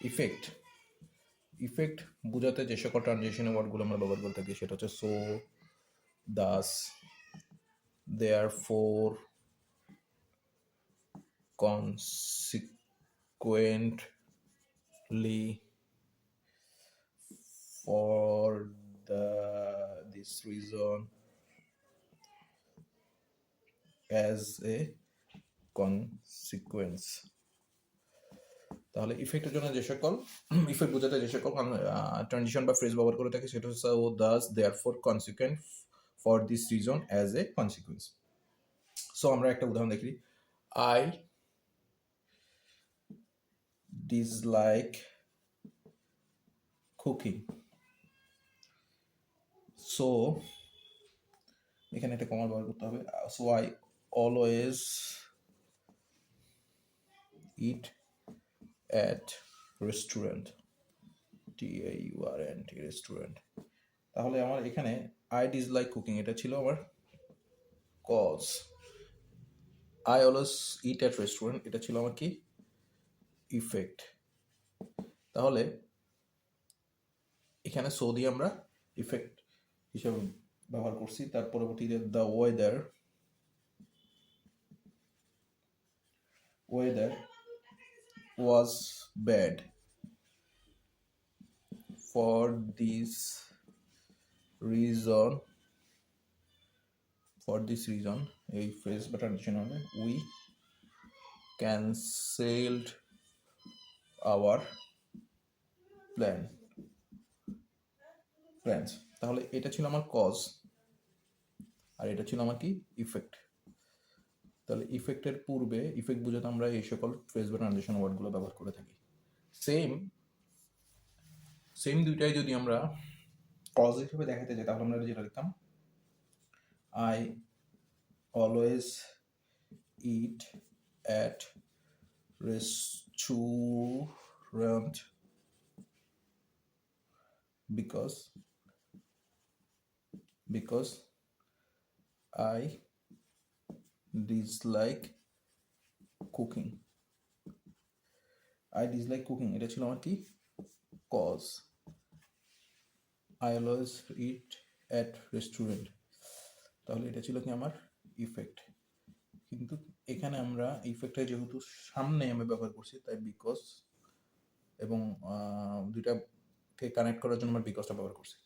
Effect বোঝাতে যে সকল ট্রানজিশনের ওয়ার্ডগুলো আমরা ব্যবহার করে থাকি সেটা হচ্ছে so, Das, therefore, consequently, for this reason, as a consequence. তাহলে ইফেক্টের জন্য যে সকল ইফেক্ট বোঝাতে যে সকল ট্রানজিশন বা ফ্রেজ ব্যবহার করে থাকে সেটা হচ্ছে ও, thus, therefore, consequent, for this reason, as a consequence. So আমরা একটা উদাহরণ দেখি। I dislike cooking. সো এখানে একটা কমা ব্যবহার করতে হবে। So I always eat at restaurant, TAURNT, restaurant. তাহলে আমার এখানে আই ডিসলাইক কুকিং এটা ছিল আমার cause. I always eat at restaurant এটা ছিল আমার কি ইফেক্ট। তাহলে এখানে সো দিয়ে আমরা ইফেক্ট হিসেবে ব্যবহার করছি। তার পরবর্তীতে the weather was bad for this reason, এই ফ্রেজ বা ট্রানজিশন হবে we cancelled our plans। তাহলে এটা ছিল আমার কজ আর এটা ছিল আমার কি ইফেক্ট। তাহলে ইফেক্টের পূর্বে ইফেক্ট বোঝাতে আমরা এই সকল ফ্রেজ বা ট্রানজিশন ওয়ার্ডগুলো ব্যবহার করে থাকি। সেম দুইটাই যদি আমরা কজ হিসেবে দেখাতে যাই তাহলে আমরা যেটা লিখতাম I always eat at restaurant because I dislike cooking। এটা ছিল আমার কি cause. I always eat at restaurant, তাহলে এটা ছিল কি আমার ইফেক্ট। কিন্তু এখানে আমরা ইফেক্টটা যেহেতু সামনে আমি ব্যবহার করছি তাই বিকজ এবং দুইটাকে কানেক্ট করার জন্য আমরা বিকজটা ব্যবহার করছি।